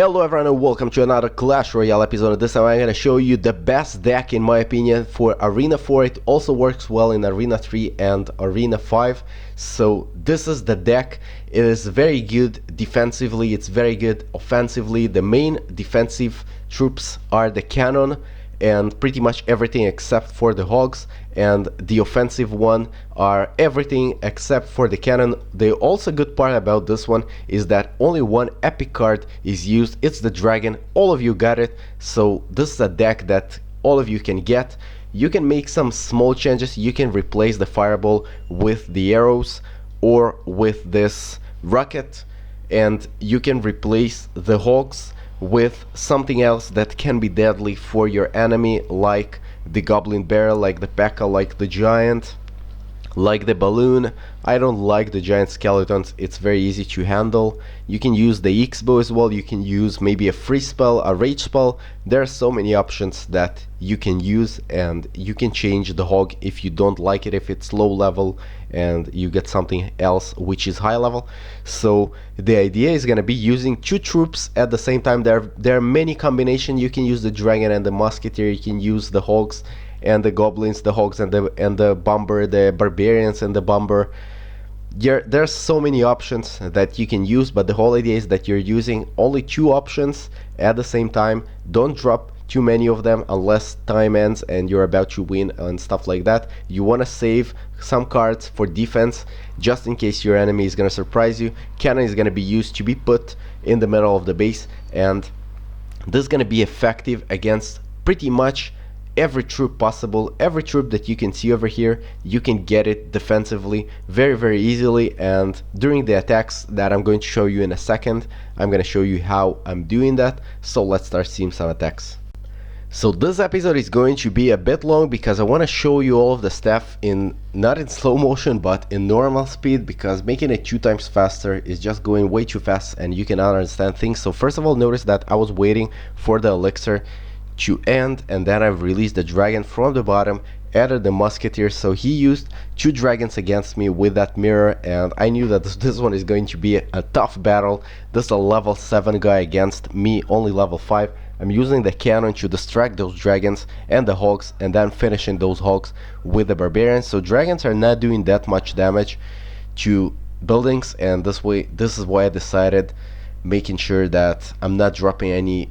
Hello everyone and welcome to another Clash Royale episode. This time I'm going to show you the best deck in my opinion for Arena 4. It also works well in Arena 3 and Arena 5. So this is the deck. It is very good defensively, it's very good offensively. The main defensive troops are the cannon and pretty much everything except for the hogs, and the offensive one are everything except for the cannon. The also good part about this one is that only one epic card is used. It's the dragon. All of you got it, so this is a deck that all of you can get. You can make some small changes. You can replace the fireball with the arrows or with this rocket, and you can replace the hogs with something else that can be deadly for your enemy, like the goblin barrel, like the P.E.K.K.A., like the giant, like the balloon. I don't like the giant skeletons, it's very easy to handle. You can use the X-bow as well. You can use maybe a free spell, a rage spell. There are so many options that you can use, and you can change the hog if you don't like it, if it's low level, and you get something else which is high level. So the idea is gonna be using two troops at the same time. There are many combinations. You can use the dragon and the musketeer. You can use the hogs and the goblins, the hogs and the bomber, the barbarians and the bomber. There's so many options that you can use, but the whole idea is that you're using only two options at the same time. Don't drop too many of them unless time ends and you're about to win and stuff like that. You want to save some cards for defense just in case your enemy is going to surprise you. Cannon is going to be used to be put in the middle of the base, and this is going to be effective against pretty much every troop possible. Every troop that you can see over here, you can get it defensively very easily. And during the attacks that I'm going to show you in a second, I'm going to show you how I'm doing that. So let's start seeing some attacks. So this episode is going to be a bit long because I want to show you all of the stuff in not in slow motion but in normal speed, because making it 2 times faster is just going way too fast and you cannot understand things. So first of all, notice that I was waiting for the elixir to end, and then I've released the dragon from the bottom, added the musketeer. So he used 2 dragons against me with that mirror, and I knew that this one is going to be a tough battle. This is a level 7 guy against me, only level 5. I'm using the cannon to distract those dragons and the hogs, and then finishing those hogs with the barbarians. So dragons are not doing that much damage to buildings, and this is why I decided making sure that I'm not dropping any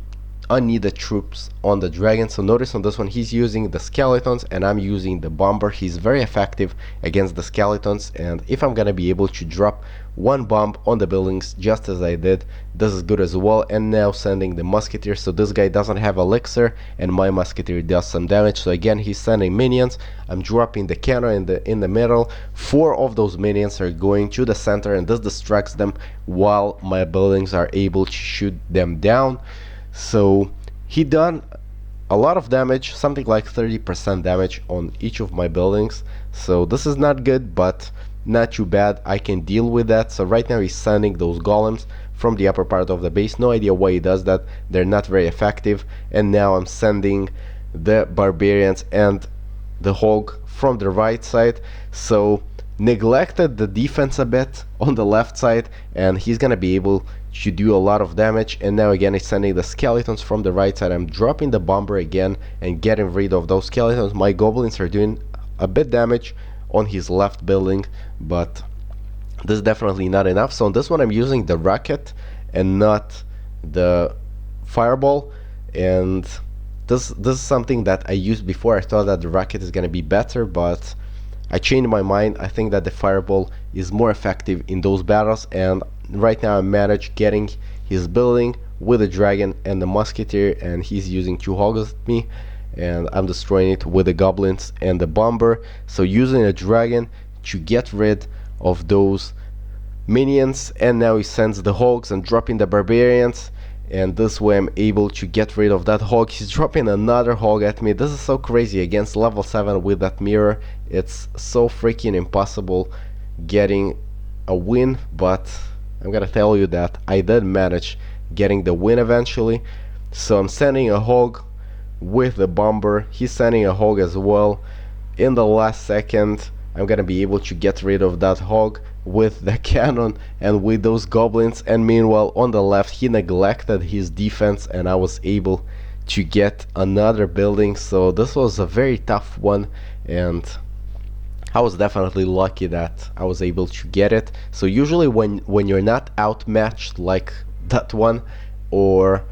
unneeded troops on the dragon. So notice on this one he's using the skeletons and I'm using the bomber. He's very effective against the skeletons, and if I'm gonna be able to drop one bomb on the buildings just as I did, this is good as well. And now sending the musketeer, so this guy doesn't have elixir and my musketeer does some damage. So again, he's sending minions. I'm dropping the cannon in the middle. 4 of those minions are going to the center, and this distracts them while my buildings are able to shoot them down. So he done a lot of damage, something like 30% damage on each of my buildings. So this is not good, but not too bad. I can deal with that. So right now he's sending those golems from the upper part of the base. No idea why he does that. They're not very effective. And now I'm sending the barbarians and the hog from the right side. So neglected the defense a bit on the left side, and he's gonna be able to do a lot of damage. And now again he's sending the skeletons from the right side. I'm dropping the bomber again and getting rid of those skeletons. My goblins are doing a bit damage on his left building, but this is definitely not enough. So on this one I'm using the rocket and not the fireball, and this is something that I used before. I thought that the rocket is gonna be better, but I changed my mind. I think that the fireball is more effective in those battles, and right now I managed getting his building with the dragon and the musketeer, and he's using 2 hogs at me, and I'm destroying it with the goblins and the bomber. So using a dragon to get rid of those minions, and now he sends the hogs and dropping the barbarians, and this way I'm able to get rid of that hog. He's dropping another hog at me. This is so crazy against level 7 with that mirror. It's so freaking impossible getting a win, but I'm gonna tell you that I did manage getting the win eventually. So I'm sending a hog with the bomber. He's sending a hog as well. In the last second I'm gonna be able to get rid of that hog with the cannon and with those goblins, and meanwhile on the left he neglected his defense and I was able to get another building. So this was a very tough one, and I was definitely lucky that I was able to get it. So usually when you're not outmatched like that one, or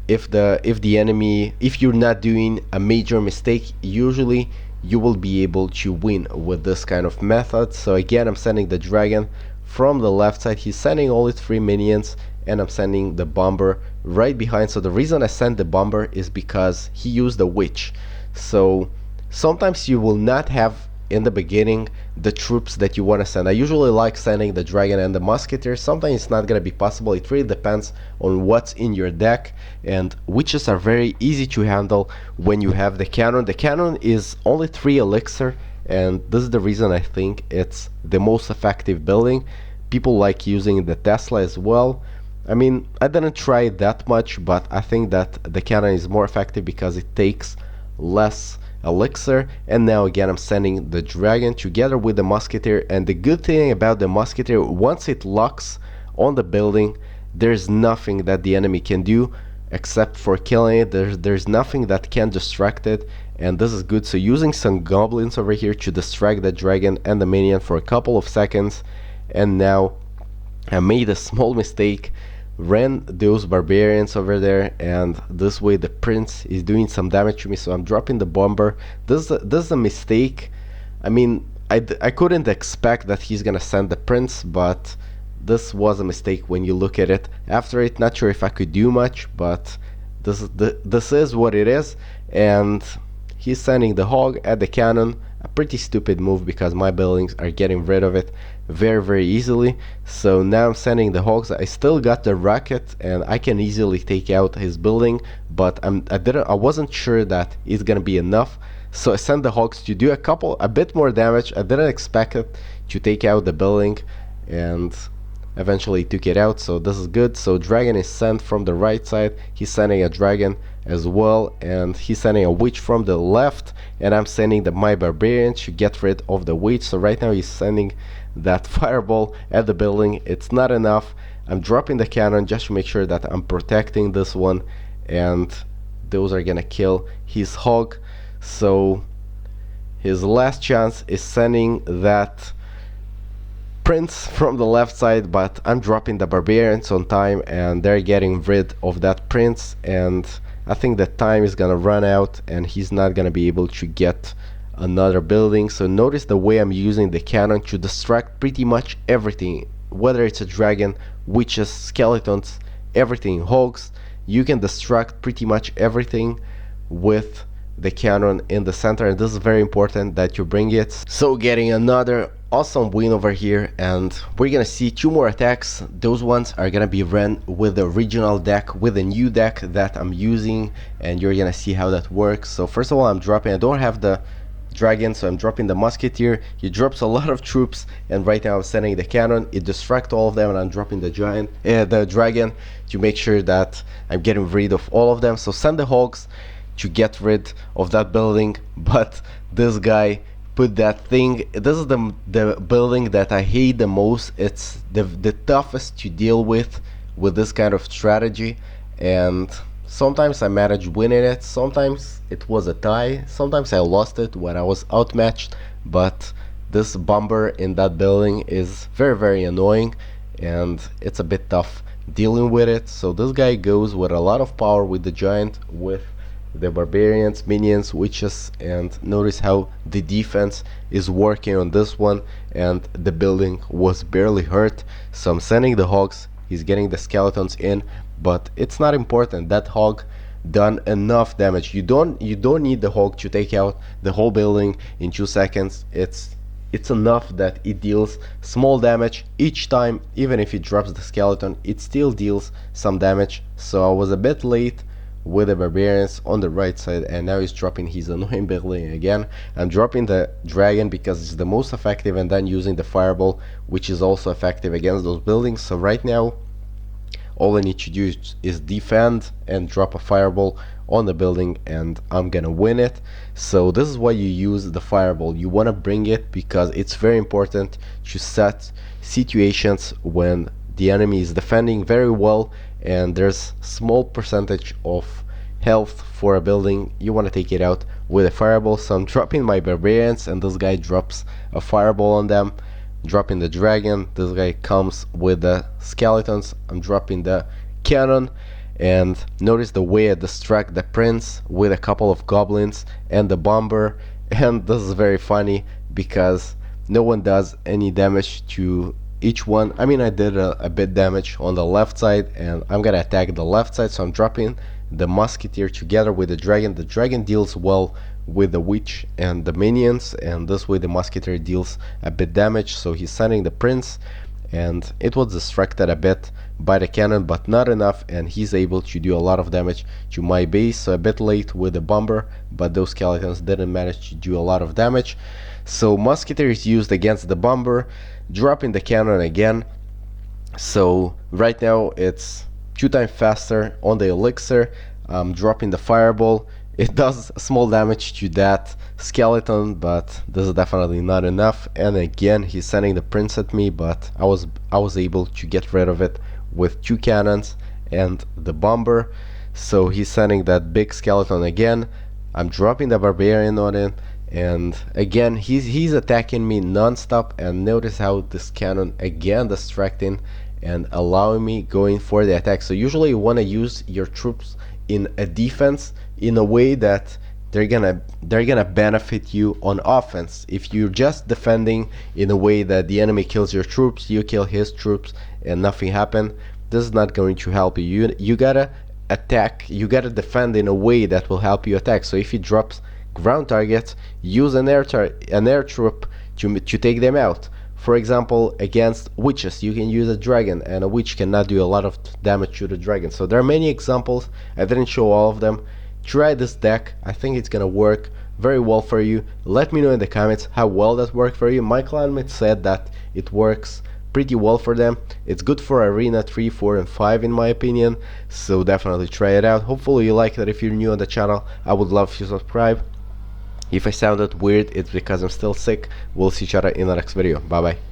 if the enemy, if you're not doing a major mistake, usually you will be able to win with this kind of method. So again, I'm sending the dragon from the left side. He's sending all his 3 minions, and I'm sending the bomber right behind. So the reason I sent the bomber is because he used the witch. So sometimes you will not have in the beginning the troops that you want to send. I usually like sending the dragon and the musketeer. Sometimes it's not going to be possible. It really depends on what's in your deck, and witches are very easy to handle when you have the cannon. The cannon is only 3 elixir, and this is the reason I think it's the most effective building. People like using the Tesla as well. I mean, I didn't try it that much, but I think that the cannon is more effective because it takes less elixir. And now again, I'm sending the dragon together with the musketeer, and the good thing about the musketeer, once it locks on the building, there's nothing that the enemy can do except for killing it. There's nothing that can distract it, and this is good. So using some goblins over here to distract the dragon and the minion for a couple of seconds, and now I made a small mistake, ran those barbarians over there, and this way the prince is doing some damage to me, so I'm dropping the bomber. This is a mistake. I mean, I couldn't expect that he's gonna send the prince, but this was a mistake when you look at it after it. Not sure if I could do much, but this is what it is. And he's sending the hog at the cannon, a pretty stupid move because my buildings are getting rid of it very easily. So now I'm sending the hogs. I still got the rocket and I can easily take out his building, but I wasn't sure that it's gonna be enough, so I sent the hogs to do a bit more damage. I didn't expect it to take out the building, and eventually took it out, so this is good. So dragon is sent from the right side. He's sending a dragon as well, and he's sending a witch from the left, and I'm sending my barbarian to get rid of the witch. So right now he's sending that fireball at the building. It's not enough. I'm dropping the cannon just to make sure that I'm protecting this one, and those are gonna kill his hog. So his last chance is sending that prince from the left side, but I'm dropping the barbarians on time and they're getting rid of that prince, and I think that time is gonna run out and he's not gonna be able to get another building. So notice the way I'm using the cannon to distract pretty much everything, whether it's a dragon, witches, skeletons, everything, hogs. You can distract pretty much everything with the cannon in the center, and this is very important that you bring it. So getting another awesome win over here, and we're gonna see 2 more attacks. Those ones are gonna be run with the original deck, with the new deck that I'm using, and you're gonna see how that works. So first of all, I'm dropping, I don't have the dragon, so I'm dropping the musketeer. He drops a lot of troops, and right now I'm sending the cannon. It distracts all of them, and I'm dropping the dragon to make sure that I'm getting rid of all of them. So send the hogs to get rid of that building, but this guy put that thing. This is the building that I hate the most. It's the toughest to deal with this kind of strategy, and sometimes I managed winning it, sometimes it was a tie, sometimes I lost it when I was outmatched. But this bomber in that building is very annoying, and it's a bit tough dealing with it. So this guy goes with a lot of power with the giant, with the barbarians, minions, witches, and notice how the defense is working on this one, and the building was barely hurt. So I'm sending the hogs, he's getting the skeletons in, but it's not important. That hog done enough damage. You don't need the hog to take out the whole building in 2 seconds. It's enough that it deals small damage each time. Even if it drops the skeleton, it still deals some damage. So I was a bit late with the barbarians on the right side, and now he's dropping his annoying building again. I'm dropping the dragon because it's the most effective, and then using the fireball, which is also effective against those buildings. So right now all I need to do is defend and drop a fireball on the building and I'm gonna win it. So this is why you use the fireball. You want to bring it because it's very important to set situations when the enemy is defending very well and there's small percentage of health for a building. You want to take it out with a fireball. So I'm dropping my barbarians and this guy drops a fireball on them. Dropping the dragon, this guy comes with the skeletons. I'm dropping the cannon, and notice the way I distract the prince with a couple of goblins and the bomber. And this is very funny because no one does any damage to each one. I mean, I did a bit damage on the left side and I'm gonna attack the left side, so I'm dropping the musketeer together with the dragon. The dragon deals well with the witch and the minions, and this way the musketeer deals a bit damage. So he's sending the prince and it was distracted a bit by the cannon but not enough, and he's able to do a lot of damage to my base. So a bit late with the bomber, but those skeletons didn't manage to do a lot of damage. So musketeer is used against the bomber, dropping the cannon again. So right now it's 2 times faster on the elixir. I'm dropping the fireball. It does small damage to that skeleton, but this is definitely not enough. And again, he's sending the prince at me, but I was able to get rid of it with 2 cannons and the bomber. So he's sending that big skeleton again. I'm dropping the barbarian on it, and again he's attacking me non-stop. And notice how this cannon again distracting and allowing me going for the attack. So usually you want to use your troops in a defense in a way that they're gonna benefit you on offense. If you're just defending in a way that the enemy kills your troops, you kill his troops and nothing happened, this is not going to help you. You gotta attack, you gotta defend in a way that will help you attack. So if he drops ground targets, use an air troop to take them out. For example, against witches, you can use a dragon, and a witch cannot do a lot of damage to the dragon. So there are many examples. I didn't show all of them. Try this deck. I think it's gonna work very well for you. Let me know in the comments how well that worked for you. My clanmates said that it works pretty well for them. It's good for Arena 3, 4, and 5 in my opinion. So definitely try it out. Hopefully you like it. If you're new on the channel, I would love if you subscribe. If I sounded weird, it's because I'm still sick. We'll see each other in the next video. Bye bye.